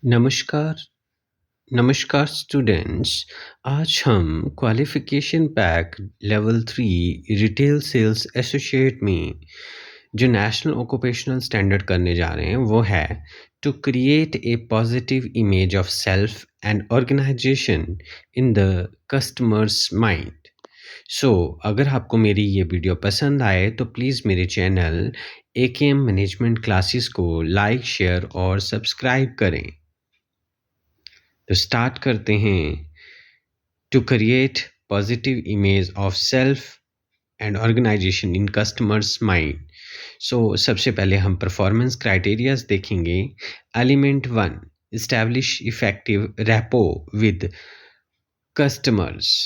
नमस्कार, नमस्कार स्टूडेंट्स। आज हम qualification pack level 3 retail sales associate में जो नेशनल ऑक्यूपेशनल स्टैंडर्ड करने जा रहे हैं वो है to create a positive image of self and organisation in the customers mind. अगर आपको मेरी ये वीडियो पसंद आए तो प्लीज़ मेरे चैनल एकेएम मैनेजमेंट क्लासेस को लाइक, शेयर और सब्सक्राइब करें। तो स्टार्ट करते हैं। To create positive image of self and organisation in customers mind. सबसे पहले हम परफॉर्मेंस क्राइटेरियाज देखेंगे। Element 1, establish effective rapport with customers.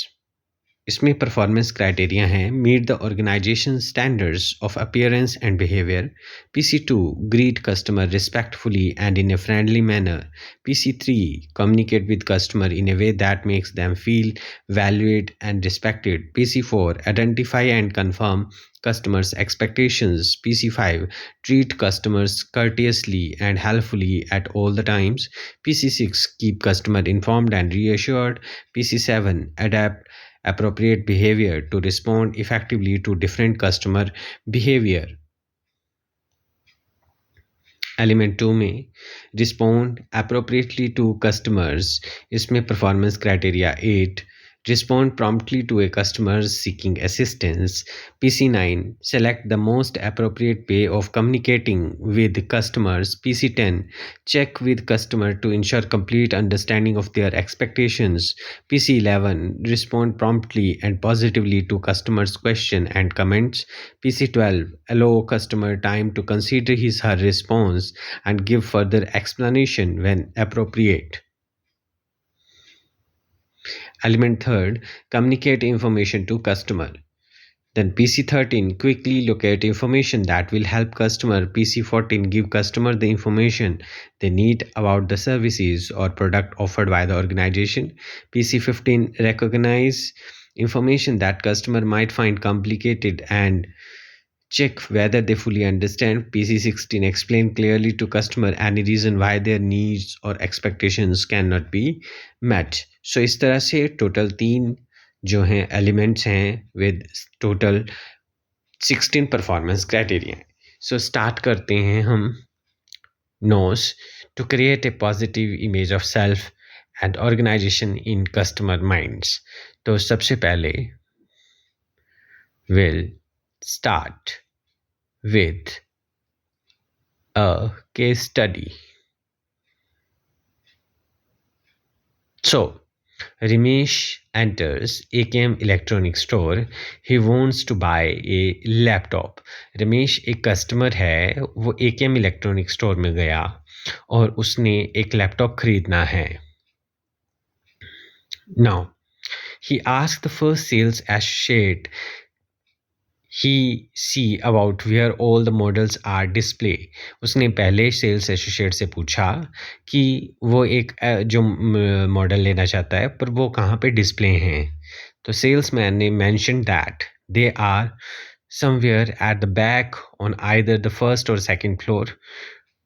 इसमें परफॉर्मेंस क्राइटेरिया हैं: meet the organisation standards of appearance and behaviour. PC2, greet customer respectfully and in a friendly manner. PC3, communicate with customer in a way that makes them feel valued and respected. PC4, identify and confirm customers' expectations. PC5, treat customers courteously and helpfully at all the times. PC6, keep customer informed and reassured. PC7, adapt appropriate behavior to respond effectively to different customer behavior. Element 2 में respond appropriately to customers. इसमें performance criteria 8, respond promptly to a customer seeking assistance. PC9, select the most appropriate way of communicating with customers. PC10, check with customer to ensure complete understanding of their expectations. PC11, respond promptly and positively to customers' question and comments. PC12, allow customer time to consider his her response and give further explanation when appropriate. Element 3rd, communicate information to customer. Then PC13, quickly locate information that will help customer. PC14, give customer the information they need about the services or product offered by the organization. PC15, recognize information that customer might find complicated and check whether they fully understand. PC16, explain clearly to customer any reason why their needs or expectations cannot be met. इस तरह से total 3 जो हैं elements हैं with total 16 performance criteria. Start करते हैं हम। नोस, to create a positive image of self and organisation in customer minds. तो सबसे पहले will start with a case study. So, Ramesh enters AKM electronics store. He wants to buy a laptop. Ramesh एक customer है, वो AKM electronics store में गया और उसने एक लैपटॉप खरीदना है. Now, he asked the first sales associate he see about where all the models are display. उसने पहले सेल्स एसोसिएट से पूछा कि वो एक जो मॉडल लेना चाहता है पर वो कहाँ पे डिस्प्ले हैं. तो सेल्समैन ने mention that they are somewhere at the back on either the first or second floor,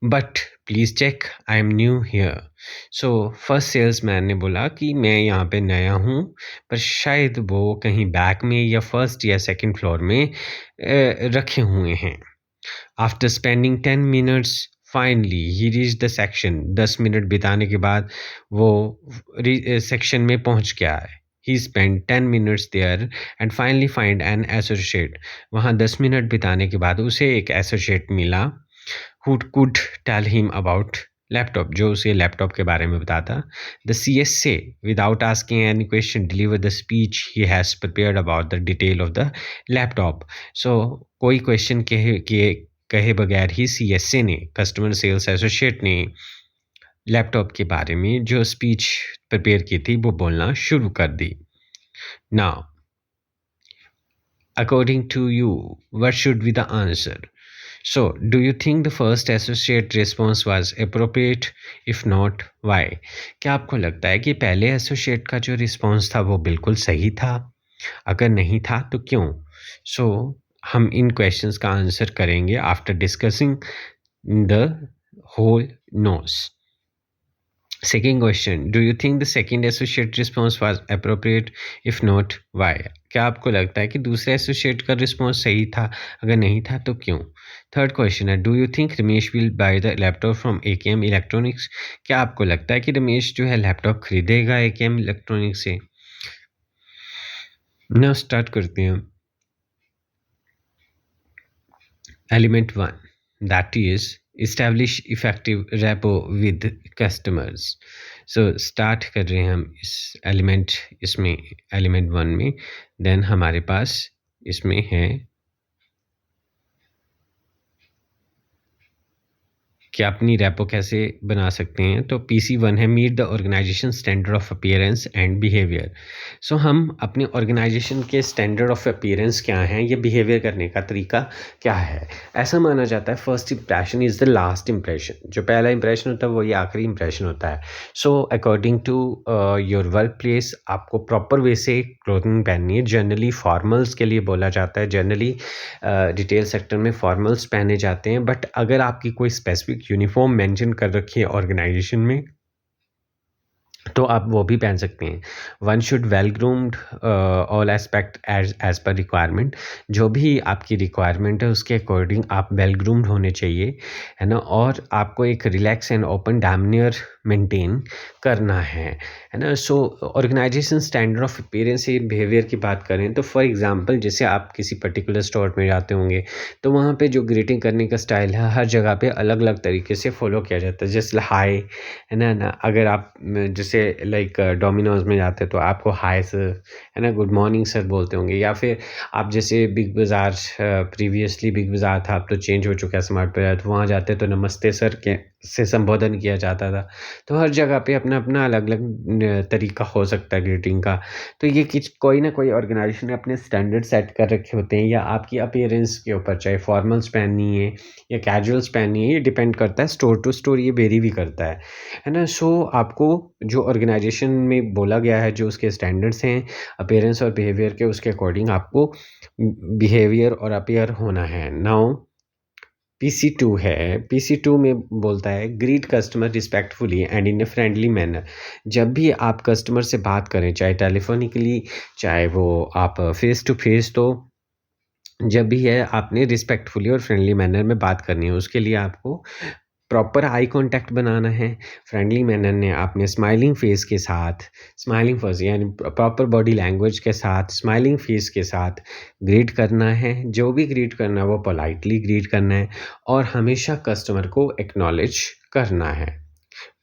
but please check, I am new here. First salesman ने बोला कि मैं यहाँ पे नया हूँ, पर शायद वो कहीं बैक में या फर्स्ट या सेकंड फ्लोर में रखे हुए हैं. After spending 10 minutes finally he reach the section. 10 minute बिताने के बाद वो सेक्शन में पहुँच गया है. He spent 10 minutes there and finally find an associate. वहाँ 10 मिनट बिताने के बाद उसे एक एसोसिएट मिला who could tell him about laptop, जो उसे लैपटॉप के बारे में बताता. The CSA, without asking any question, delivered the speech he has prepared about the detail of the laptop. कोई क्वेश्चन कहे बगैर ही CSA ने, कस्टमर सेल्स एसोसिएट ने, लैपटॉप के बारे में जो स्पीच प्रिपेयर की थी वो बोलना शुरू कर दी. Now, according to you, what should be the answer? Do you think the first associate response was appropriate? If not, why? क्या आपको लगता है कि पहले एसोसिएट का जो रिस्पॉन्स था वो बिल्कुल सही था? अगर नहीं था तो क्यों? हम इन क्वेश्चंस का आंसर करेंगे after discussing the whole notes. Second question, do you think the second associate response was appropriate? If not, why? क्या आपको लगता है कि दूसरे एसोसिएट का रिस्पॉन्स सही था? अगर नहीं था तो क्यों? थर्ड क्वेश्चन है, do you think Ramesh will by the laptop from AKM electronics? क्या आपको लगता है कि रमेश जो है लैपटॉप खरीदेगा एकेएम इलेक्ट्रॉनिक्स से? नाउ स्टार्ट करते हैं। Element 1, that is establish effective rapport with customers. So start कर रहे हैं हम इस इसमें एलिमेंट 1 में। देन हमारे पास इसमें है कि अपनी रैपो कैसे बना सकते हैं। तो PC1 है, meet the organisation standard of appearance and behaviour. So हम अपने ऑर्गेनाइजेशन के स्टैंडर्ड ऑफ अपीयरेंस क्या हैं, ये बिहेवियर करने का तरीका क्या है। ऐसा माना जाता है first impression is the last impression. जो पहला इंप्रेशन होता है वो ये आखिरी इंप्रेशन होता है। So according to your work place आपको प्रॉपर वे से क्लोथिंग पहननी है। जनरली फॉर्मल्स के लिए बोला जाता है, जनरली रिटेल सेक्टर में फॉर्मल्स पहने जाते हैं। बट अगर आपकी कोई स्पेसिफिक यूनिफॉर्म मेंशन कर रखी है ऑर्गेनाइजेशन में तो आप वो भी पहन सकते हैं। One should well groomed all aspect as per requirement. जो भी आपकी रिक्वायरमेंट है उसके अकॉर्डिंग आप वेल ग्रूम्ड होने चाहिए, है ना। और आपको एक रिलैक्स एंड ओपन डैमनियर मेंटेन करना है ना। सो ऑर्गेनाइजेशन स्टैंडर्ड ऑफ अपीयरेंस से बिहेवियर की बात करें तो फॉर एग्जांपल जैसे आप किसी पर्टिकुलर स्टोर में जाते होंगे तो वहाँ पे जो ग्रीटिंग करने का स्टाइल है हर जगह पे अलग अलग तरीके से फॉलो किया जाता है। जैसे हाय, है ना। अगर आप जैसे लाइक डोमिनोज में जाते हैं तो आपको हाय सर, है ना, गुड मॉर्निंग सर बोलते होंगे। या फिर आप जैसे बिग बाज़ार, प्रीवियसली बिग बाज़ार था, अब तो चेंज हो चुका है स्मार्ट बाज़ार, तो वहाँ जाते तो नमस्ते सर के से संबोधन किया जाता था। तो हर जगह पे अपना अपना अलग अलग तरीका हो सकता है ग्रीटिंग का। तो ये कोई ना कोई ऑर्गेनाइजेशन ने अपने स्टैंडर्ड सेट कर रखे होते हैं, या आपकी अपीयरेंस के ऊपर, चाहे फॉर्मल्स पहननी है या कैजुअल्स पहननी है, ये डिपेंड करता है स्टोर टू स्टोर, ये वेरी भी करता है ना। सो आपको जो ऑर्गेनाइजेशन में बोला गया है, जो उसके स्टैंडर्ड्स हैं अपीयरेंस और बिहेवियर के, उसके अकॉर्डिंग आपको बिहेवियर और अपीयर होना है। नाउ PC2 है, PC2 में बोलता है greet customer respectfully and in a friendly manner. जब भी आप कस्टमर से बात करें, चाहे टेलीफोनिकली चाहे वो आप फेस टू फेस, तो जब भी है आपने रिस्पेक्टफुली और फ्रेंडली मैनर में बात करनी है। उसके लिए आपको प्रॉपर आई कॉन्टैक्ट बनाना है। फ्रेंडली मैनर ने आपने स्माइलिंग फेस के साथ, स्माइलिंग फेस यानी प्रॉपर बॉडी लैंग्वेज के साथ, स्माइलिंग फेस के साथ ग्रीट करना है। जो भी ग्रीट करना है वो पोलाइटली ग्रीट करना है और हमेशा कस्टमर को एक्नॉलेज करना है।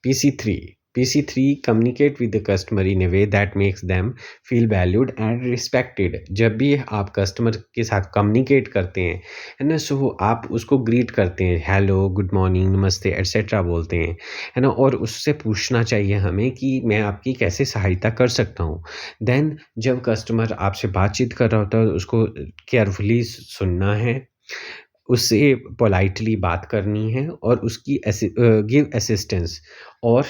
PC3, PC3 communicate with the customer in a way that makes them feel valued and respected। जब भी आप कस्टमर के साथ कम्युनिकेट करते हैं, है ना, सो आप उसको ग्रीट करते हैं, हेलो, गुड मॉर्निंग, नमस्ते एटसेट्रा बोलते हैं, है ना। और उससे पूछना चाहिए हमें कि मैं आपकी कैसे सहायता कर सकता हूँ। देन जब कस्टमर आपसे बातचीत कर रहा होता है उसको केयरफुली सुनना है, उससे पोलाइटली बात करनी है और उसकी गिव असिस्टेंस, और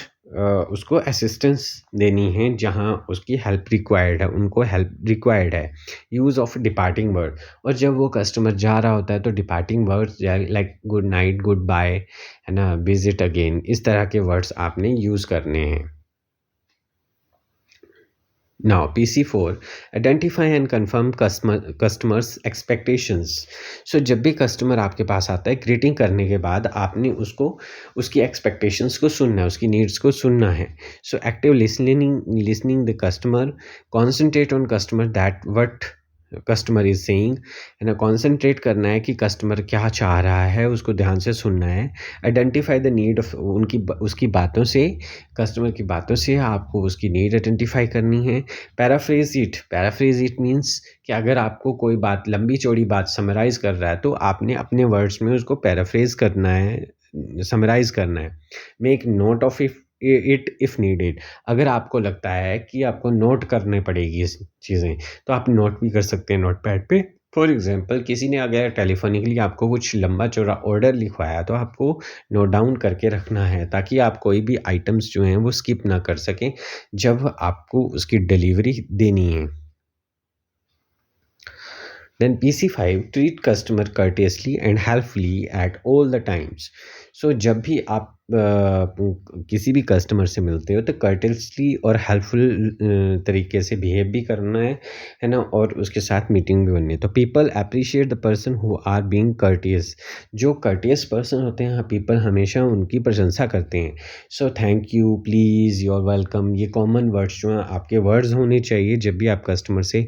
उसको असिस्टेंस देनी है जहाँ उसकी हेल्प रिक्वायर्ड है, उनको हेल्प रिक्वायर्ड है। यूज़ ऑफ डिपार्टिंग वर्ड, और जब वो कस्टमर जा रहा होता है तो departing words like good night, good bye, है ना, विजिट अगेन, इस तरह के वर्ड्स आपने यूज़ करने हैं। Now, PC4, identify and confirm customers expectations। So जब भी कस्टमर आपके पास आता है ग्रीटिंग करने के बाद आपने उसको उसकी एक्सपेक्टेशंस को सुनना है, उसकी नीड्स को सुनना है। So active listening the customer, concentrate on customer that what customer is saying, है ना। कॉन्सेंट्रेट करना है कि कस्टमर क्या चाह रहा है, उसको ध्यान से सुनना है। आइडेंटिफाई द नीड ऑफ उसकी बातों से, कस्टमर की बातों से आपको उसकी नीड आइडेंटिफाई करनी है। पैराफ्रेज इट मीन्स कि अगर आपको कोई बात, लंबी चौड़ी बात समराइज़ कर रहा है तो आपने अपने वर्ड्स में उसको पैराफ्रेज करना है, समराइज़ करना है। Make note of if needed. अगर आपको लगता है कि आपको नोट करनी पड़ेगी इस चीज़ें, तो आप नोट भी कर सकते हैं नोटपैड पे। फॉर एग्जांपल किसी ने अगर टेलीफोनिकली आपको कुछ लंबा चौड़ा ऑर्डर लिखवाया तो आपको नोट डाउन करके रखना है, ताकि आप कोई भी आइटम्स जो हैं वो स्किप ना कर सकें जब आपको उसकी डिलीवरी देनी है। Then PC5, treat customer courteously and helpfully at all the times। सो जब भी आप किसी भी कस्टमर से मिलते हो तो कर्टेसली और हेल्पफुल तरीके से बिहेव भी करना है ना? और उसके साथ मीटिंग भी बननी है। तो people appreciate the person who are being courteous. जो कर्टियस पर्सन होते हैं, पीपल हमेशा उनकी प्रशंसा करते हैं। So thank you, please, you are welcome, ये कॉमन वर्ड्स जो हैं आपके वर्ड्स होने चाहिए जब भी आप कस्टमर से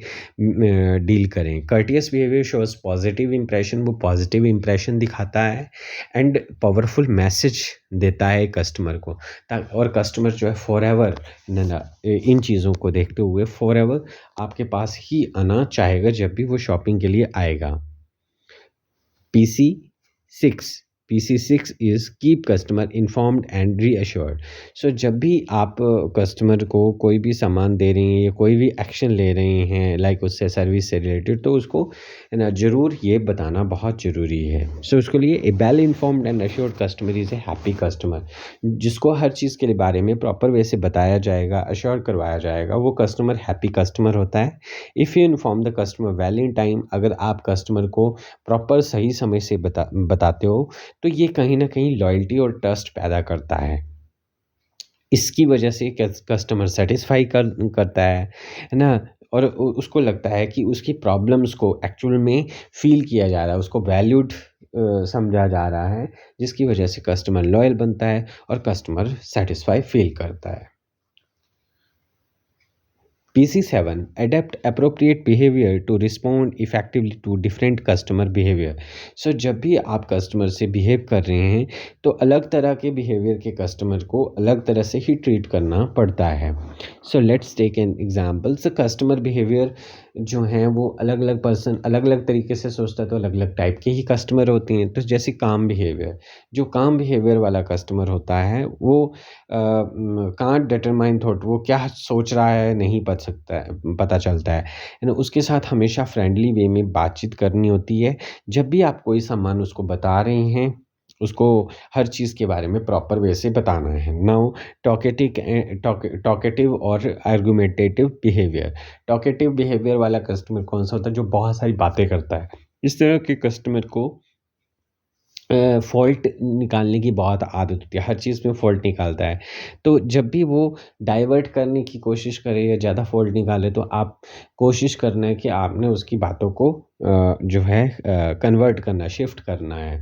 डील करें। Courteous behaviour shows positive impression, वो पॉजिटिव इंप्रेशन दिखाता है एंड पावरफुल मैसेज देता है कस्टमर को। और कस्टमर जो है फॉरएवर इन चीज़ों को देखते हुए फॉरएवर आपके पास ही आना चाहेगा जब भी वो शॉपिंग के लिए आएगा। PC6 PC6 is keep customer informed and reassured. So जब भी आप कस्टमर को कोई भी सामान दे रहे हैं या कोई भी एक्शन ले रहे हैं लाइक उससे सर्विस से रिलेटेड, तो उसको है ना ज़रूर ये बताना बहुत ज़रूरी है। सो उसके लिए a well informed and assured customer is a happy customer. जिसको हर चीज़ के बारे में प्रॉपर वे से बताया जाएगा, अश्योर करवाया जाएगा, वो कस्टमर हैप्पी कस्टमर होता है। If you inform the customer well in time, अगर आप कस्टमर को प्रॉपर सही समय से बताते हो, तो ये कहीं न कहीं लॉयल्टी और ट्रस्ट पैदा करता है। इसकी वजह से कस्टमर सैटिस्फाई करता है ना? और उसको लगता है कि उसकी प्रॉब्लम्स को एक्चुअल में फ़ील किया जा रहा है, उसको वैल्यूड समझा जा रहा है, जिसकी वजह से कस्टमर लॉयल बनता है और कस्टमर सैटिस्फाई फ़ील करता है। PC7 adapt appropriate behavior to respond effectively to different customer behavior। सो जब भी आप कस्टमर से बिहेव कर रहे हैं तो अलग तरह के बिहेवियर के कस्टमर को अलग तरह से ही ट्रीट करना पड़ता है। So let's take an example. So customer behaviour जो हैं वो अलग अलग पर्सन अलग अलग तरीके से सोचता है, तो अलग अलग टाइप के ही कस्टमर होते हैं। तो जैसे काम बिहेवियर, जो काम बिहेवियर वाला कस्टमर होता है वो कांट डिटरमाइन थॉट, वो क्या सोच रहा है नहीं पता चलता है ना? उसके साथ हमेशा फ्रेंडली वे में बातचीत करनी होती है। जब भी आप कोई सामान उसको बता रहे हैं, उसको हर चीज़ के बारे में प्रॉपर वे से बताना है। नाउ टॉकेटिव और आर्गुमेंटेटिव बिहेवियर। टॉकेटिव बिहेवियर वाला कस्टमर कौन-सा होता है? जो बहुत सारी बातें करता है। इस तरह के कस्टमर को फ़ॉल्ट निकालने की बहुत आदत होती है, हर चीज़ में फ़ॉल्ट निकालता है। तो जब भी वो डाइवर्ट करने की कोशिश करे या ज़्यादा फ़ॉल्ट निकाले, तो आप कोशिश करना है कि आपने उसकी बातों को जो है कन्वर्ट करना, शिफ्ट करना है।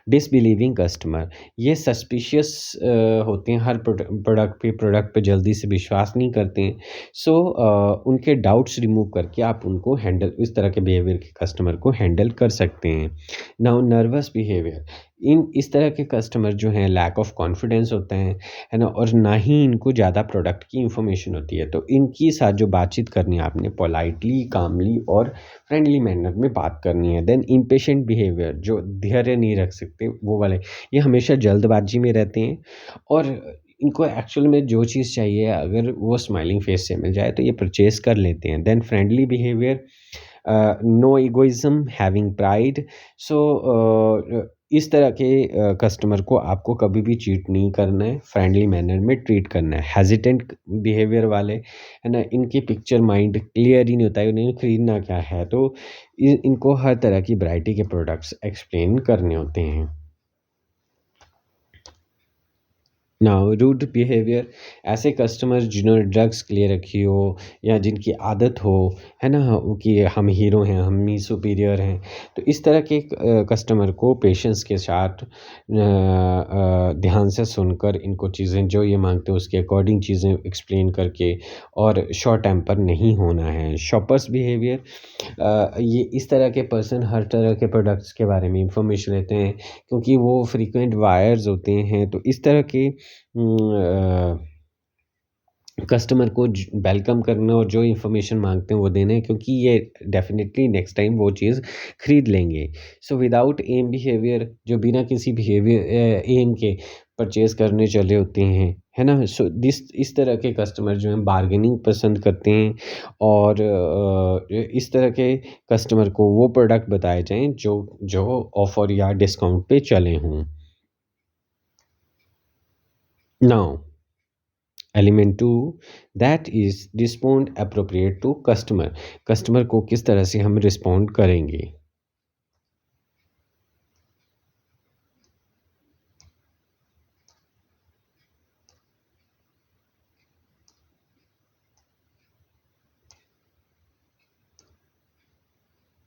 डिसबिलीविंग कस्टमर, ये सस्पिशियस होते हैं, हर प्रोडक्ट पे जल्दी से विश्वास नहीं करते हैं। सो उनके डाउट्स रिमूव करके आप उनको हैंडल, इस तरह के बिहेवियर के कस्टमर को हैंडल कर सकते हैं। नाउ नर्वस बिहेवियर, इस तरह के कस्टमर जो हैं लैक ऑफ कॉन्फिडेंस होते हैं, है ना? और ना ही इनको ज़्यादा प्रोडक्ट की इन्फॉर्मेशन होती है। तो इनकी साथ जो बातचीत करनी है आपने पोलाइटली, कामली और फ्रेंडली मैनर में बात करनी है। देन इम्पेशेंट बिहेवियर, जो धैर्य नहीं रख सकते वो वाले, ये हमेशा जल्दबाजी में रहते हैं और इनको एक्चुअल में जो चीज़ चाहिए अगर वो स्माइलिंग फेस से मिल जाए तो ये परचेज़ कर लेते हैं। Then friendly behaviour, no egoism, having pride. So इस तरह के कस्टमर को आपको कभी भी चीट नहीं करना है, फ्रेंडली मैनर में ट्रीट करना है। हेजिटेंट बिहेवियर वाले, है ना? इनकी पिक्चर माइंड क्लियर ही नहीं होता है, उन्हें खरीदना क्या है, तो इनको हर तरह की वैरायटी के प्रोडक्ट्स एक्सप्लेन करने होते हैं। नाउ रूड बिहेवियर, ऐसे कस्टमर जिन्होंने ड्रग्स के लिए रखी हो या जिनकी आदत हो, है ना, कि हम हीरो हैं, हम ही सुपीरियर हैं, तो इस तरह के कस्टमर को पेशेंस के साथ ध्यान से सुनकर इनको चीज़ें जो ये मांगते हैं उसके अकॉर्डिंग चीज़ें एक्सप्लेन करके और शॉर्ट टेम्पर नहीं होना है। शॉपर्स बिहेवियर, ये इस तरह के पर्सन हर तरह के प्रोडक्ट्स के बारे में इंफॉर्मेशन लेते हैं क्योंकि वो फ्रीक्वेंट बायर्स होते हैं। तो इस तरह के कस्टमर को वेलकम करना और जो इन्फॉर्मेशन मांगते हैं वो देना है, क्योंकि ये डेफिनेटली नेक्स्ट टाइम वो चीज़ खरीद लेंगे। सो विदाउट एम बिहेवियर, जो बिना किसी बिहेवियर एम के परचेज करने चले होते हैं, है ना? सो इस तरह के कस्टमर जो हैं बार्गेनिंग पसंद करते हैं और इस तरह के कस्टमर को वो प्रोडक्ट बताए जाएं जो जो ऑफर या डिस्काउंट पे चले हों। Now element 2, that is respond appropriate to customer. Customer को किस तरह से हम रिस्पॉन्ड करेंगे।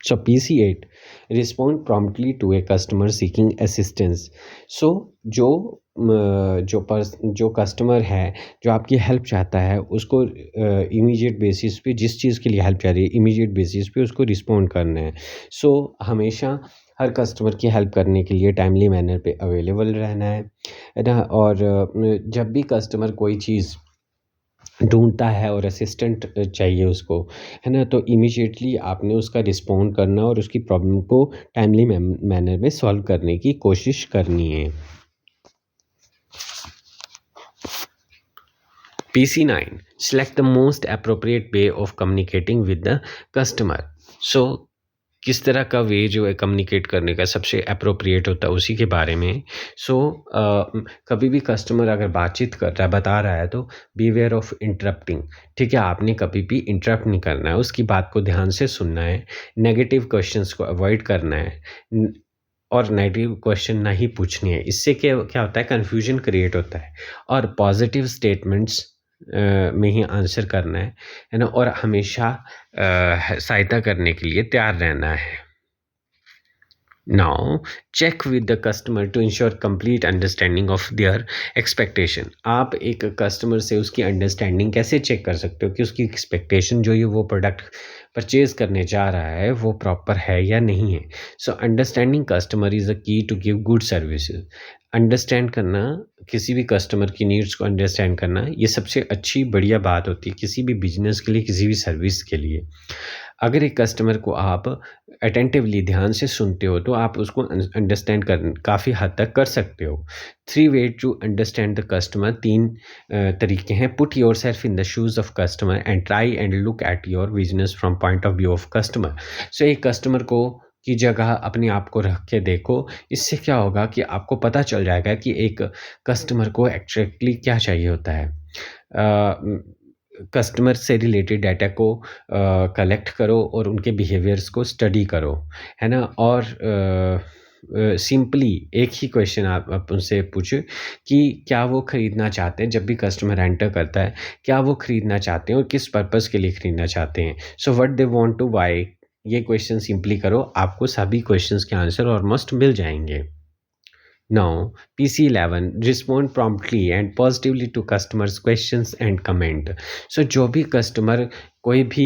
So PC8, respond promptly to a customer seeking assistance. So जो जो कस्टमर है, जो आपकी हेल्प चाहता है, उसको इमीडिएट बेसिस पे, जिस चीज़ के लिए हेल्प चाह रही है, इमीडिएट बेसिस पे उसको रिस्पॉन्ड करना है। सो हमेशा हर कस्टमर की हेल्प करने के लिए टाइमली मैनर पे अवेलेबल रहना है ना? और जब भी कस्टमर कोई चीज़ ढूँढता है और असिस्टेंट चाहिए उसको, है ना? तो इमीडिएटली आपने उसका रिस्पॉन्ड करना और उसकी प्रॉब्लम को टाइमली मैनर में सॉल्व करने की कोशिश करनी है। PC9, select the most appropriate way of communicating with the customer. So किस तरह का वे जो है कम्युनिकेट करने का सबसे अप्रोप्रिएट होता है उसी के बारे में। सो कभी भी कस्टमर अगर बातचीत कर रहा है, बता रहा है, तो बीवेयर ऑफ इंटरप्टिंग। ठीक है, आपने कभी भी इंटरप्ट नहीं करना है, उसकी बात को ध्यान से सुनना है, नेगेटिव क्वेश्चंस को अवॉइड करना है और नेगेटिव क्वेश्चन ना ही पूछनी है। इससे क्या क्या होता है, कन्फ्यूजन क्रिएट होता है। और पॉजिटिव स्टेटमेंट्स में ही आंसर करना है ना? और हमेशा सहायता करने के लिए तैयार रहना है। Now check with the customer to ensure complete understanding of their expectation. आप एक कस्टमर से उसकी अंडरस्टैंडिंग कैसे चेक कर सकते हो कि उसकी एक्सपेक्टेशन जो है वो प्रोडक्ट परचेज करने जा रहा है वो प्रॉपर है या नहीं है। So understanding customer is a key to give good services. Understand करना, किसी भी कस्टमर की नीड्स को अंडरस्टैंड करना, ये सबसे अच्छी बढ़िया बात होती है किसी भी बिजनेस के लिए, किसी भी सर्विस के लिए। अगर एक कस्टमर को आप अटेंटिवली ध्यान से सुनते हो तो आप उसको अंडरस्टैंड कर काफ़ी हद तक कर सकते हो। 3 way to understand the customer, 3 तरीके हैं। Put yourself in the shoes of customer and try and look at your business from point of view of customer. So एक कस्टमर को की जगह अपने आप को रख के देखो। इससे क्या होगा कि आपको पता चल जाएगा कि एक कस्टमर को एक्चुअली क्या चाहिए होता है। कस्टमर से रिलेटेड डाटा को कलेक्ट करो और उनके बिहेवियर्स को स्टडी करो, है ना? और सिंपली एक ही क्वेश्चन आप उनसे पूछो कि क्या वो खरीदना चाहते हैं। जब भी कस्टमर एंटर करता है, क्या वो खरीदना चाहते हैं और किस पर्पज़ के लिए खरीदना चाहते हैं। So what they want to buy, ये क्वेश्चन सिंपली करो, आपको सभी क्वेश्चंस के आंसर ऑलमोस्ट मिल जाएंगे। Now, PC11, respond promptly and positively to customers' questions and comment. So जो भी कस्टमर कोई भी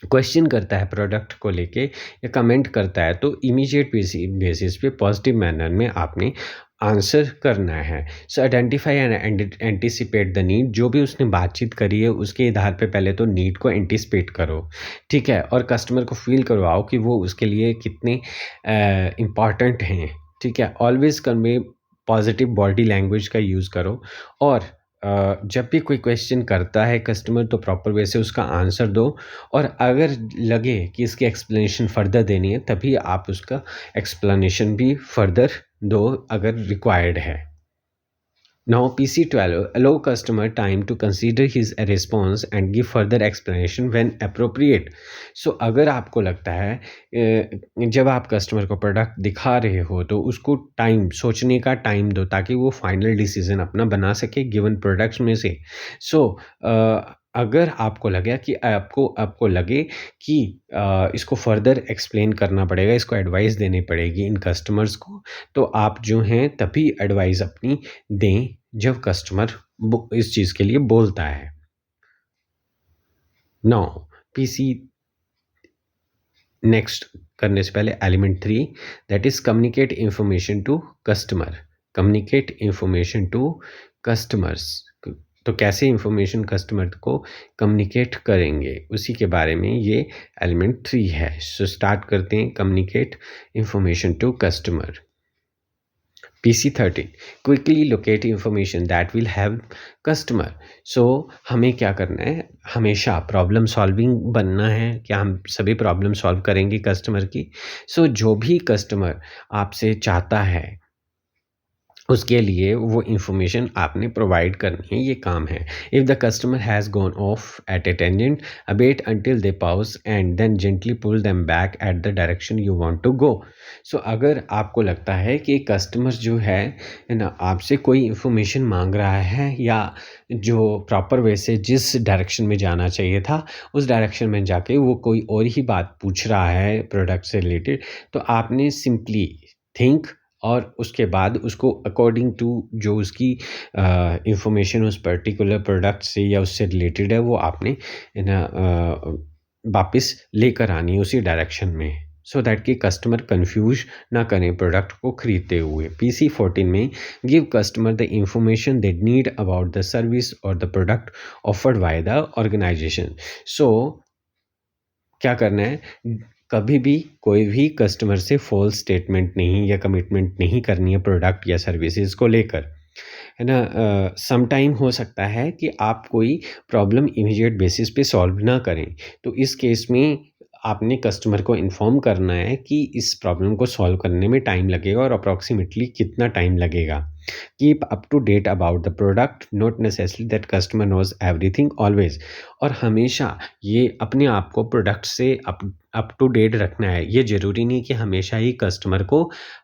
क्वेश्चन करता है प्रोडक्ट को लेके या कमेंट करता है, तो इमीडिएट बेसिस पे पॉजिटिव मैनर में आपने आंसर करना है। सो identify and anticipate the need. जो भी उसने बातचीत करी है उसके आधार पे पहले तो नीड को एंटिसिपेट करो, ठीक है? और कस्टमर को फील करवाओ कि वो उसके लिए कितने इम्पॉर्टेंट हैं, ठीक है? Always convey positive body language का यूज़ करो। और जब भी कोई क्वेश्चन करता है कस्टमर तो प्रॉपर वे से उसका आंसर दो। और अगर लगे कि इसकी एक्सप्लेनेशन फ़र्दर देनी है तभी आप उसका एक्सप्लेनेशन भी फ़र्दर दो अगर रिक्वायर्ड है। Now PC12, allow customer time to consider his response and give further explanation when appropriate. So अगर आपको लगता है जब आप कस्टमर को प्रोडक्ट दिखा रहे हो तो उसको टाइम, सोचने का टाइम दो ताकि वो फाइनल डिसीजन अपना बना सके गिवन प्रोडक्ट्स में से। सो अगर आपको लगे कि आपको लगे कि इसको फर्दर एक्सप्लेन करना पड़ेगा, इसको एडवाइस देनी पड़ेगी इन कस्टमर्स को, तो आप जो हैं तभी एडवाइस अपनी दें जब कस्टमर इस चीज़ के लिए बोलता है। नाउ पीसी नेक्स्ट करने से पहले element 3, that is communicate information to customer. Communicate information to customers, तो कैसे इंफॉर्मेशन कस्टमर को कम्युनिकेट करेंगे उसी के बारे में ये एलिमेंट 3 है। सो स्टार्ट करते हैं, communicate information to customer. PC13, quickly locate information that will help customer. So हमें क्या करना है, हमेशा प्रॉब्लम सॉल्विंग बनना है। क्या हम सभी प्रॉब्लम सॉल्व करेंगे कस्टमर की? सो जो भी कस्टमर आपसे चाहता है उसके लिए वो इन्फॉर्मेशन आपने प्रोवाइड करनी है, ये काम है। If the customer has gone off at a tangent, abate until they pause and then gently pull them back at the direction you want to go. So अगर आपको लगता है कि कस्टमर जो है ना, आपसे कोई इन्फॉर्मेशन माँग रहा है या जो प्रॉपर वे से जिस डायरेक्शन में जाना चाहिए था, उस डायरेक्शन में जाके वो कोई और ही बात पूछ रहा है प्रोडक्ट से रिलेटेड, तो आपने सिंपली थिंक और उसके बाद उसको अकॉर्डिंग टू जो उसकी इंफॉर्मेशन उस पर्टिकुलर प्रोडक्ट से या उससे रिलेटेड है, वो आपने ना वापस लेकर आनी है उसी डायरेक्शन में, सो दैट कि कस्टमर कंफ्यूज ना करें प्रोडक्ट को खरीदते हुए। PC14 में give customer the information they need about the service or the product offered by the organisation. So क्या करना है, कभी भी कोई भी कस्टमर से फॉल्स स्टेटमेंट नहीं या कमिटमेंट नहीं करनी है प्रोडक्ट या सर्विसेज को लेकर, है ना। सम टाइम हो सकता है कि आप कोई प्रॉब्लम इमीडिएट बेसिस पे सॉल्व ना करें, तो इस केस में आपने कस्टमर को इन्फॉर्म करना है कि इस प्रॉब्लम को सॉल्व करने में टाइम लगेगा और अप्रॉक्सीमेटली कितना टाइम लगेगा। Keep up to date about the product, not necessary that customer knows everything always. और हमेशा ये अपने आप को प्रोडक्ट से अप टू डेट रखना है। ये ज़रूरी नहीं कि हमेशा ही कस्टमर को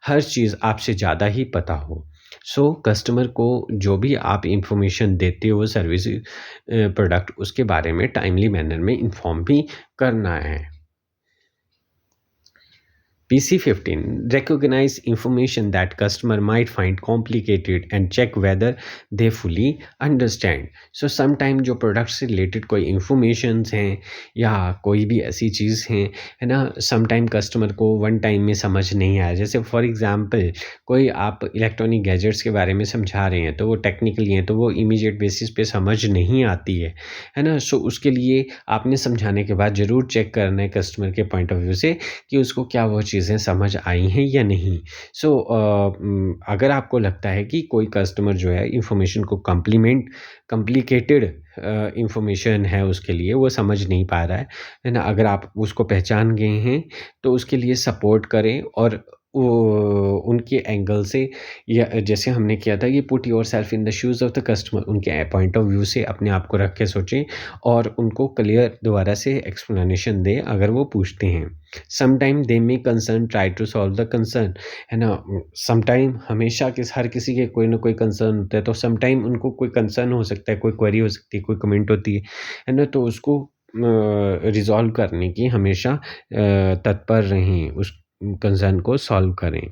हर चीज़ आपसे ज़्यादा ही पता हो। सो कस्टमर को जो भी आप इंफॉर्मेशन देते हो सर्विस प्रोडक्ट, उसके बारे में टाइमली मैनर में इन्फॉर्म भी करना है। PC15 recognize information that customer might find complicated and check whether they fully understand. So sometime जो प्रोडक्ट से रिलेटेड कोई इंफॉर्मेशंस हैं या कोई भी ऐसी चीज़ हैं, है ना, समटाइम कस्टमर को वन टाइम में समझ नहीं आया। जैसे फॉर एग्जांपल कोई आप इलेक्ट्रॉनिक गैजेट्स के बारे में समझा रहे हैं, तो वो टेक्निकली हैं, तो वो इमीडिएट बेसिस पे समझ नहीं आती है ना। सो उसके लिए आपने समझाने के बाद ज़रूर चेक करना है कस्टमर के पॉइंट ऑफ व्यू से कि उसको क्या वो चीज़ें समझ आई हैं या नहीं। सो अगर आपको लगता है कि कोई कस्टमर जो है इन्फॉर्मेशन को कॉम्प्लिकेटेड इन्फॉर्मेशन है उसके लिए, वो समझ नहीं पा रहा है ना, अगर आप उसको पहचान गए हैं, तो उसके लिए सपोर्ट करें और वो उनके एंगल से, या जैसे हमने किया था कि put yourself in the shoes of the customer, उनके पॉइंट ऑफ व्यू से अपने आप को रख के सोचें और उनको क्लियर दोबारा से एक्सप्लेनेशन दें अगर वो पूछते हैं। Sometime they may concern try to solve the concern, है ना। समटाइम हमेशा हर किसी के कोई ना कोई कंसर्न होता है, तो समटाइम उनको कोई कंसर्न हो सकता है, कोई क्वेरी हो सकती है, कोई कमेंट होती है ना, तो उसको रिजॉल्व करने की हमेशा तत्पर रहें, उस कंसर्न को सॉल्व करें।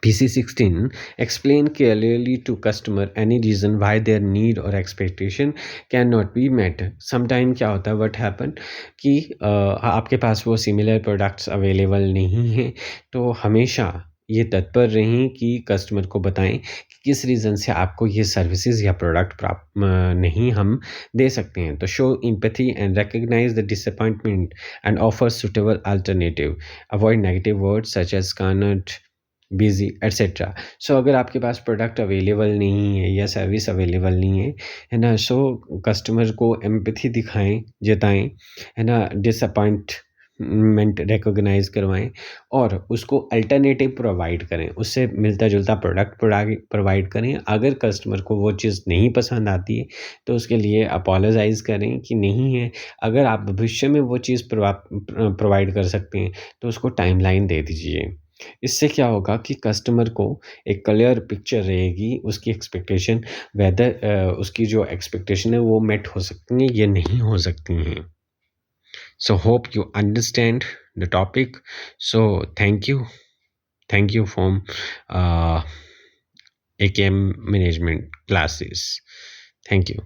PC16 explain clearly to customer any reason why their need or expectation cannot be met. Sometime क्या होता है, what happen कि आपके पास वो सिमिलर प्रोडक्ट्स अवेलेबल नहीं हैं, तो हमेशा ये तत्पर रहें कि कस्टमर को बताएं कि किस रीज़न से आपको ये सर्विसेज या प्रोडक्ट प्राप्त नहीं हम दे सकते हैं। तो show empathy and recognise the disappointment and offer suitable alternative, avoid negative words such as cannot, busy etcetera. So अगर आपके पास प्रोडक्ट अवेलेबल नहीं है या सर्विस अवेलेबल नहीं है ना, सो कस्टमर को एम्पैथी दिखाएं, जताएं, है ना, डिसअपॉइंटमेंट रिकॉग्नाइज करवाएं और उसको अल्टरनेटिव प्रोवाइड करें, उससे मिलता जुलता प्रोडक्ट प्रोवाइड करें। अगर कस्टमर को वो चीज़ नहीं पसंद आती है, तो उसके लिए अपोलोजाइज़ करें कि नहीं है। अगर आप भविष्य में वो चीज़ प्रोवाइड कर सकते हैं, तो उसको टाइमलाइन दे दीजिए। इससे क्या होगा कि कस्टमर को एक क्लियर पिक्चर रहेगी, उसकी एक्सपेक्टेशन वेदर उसकी जो एक्सपेक्टेशन है वो मेट हो सकती हैं या नहीं हो सकती हैं। So hope you understand the topic. So thank you from AKM management classes. Thank you.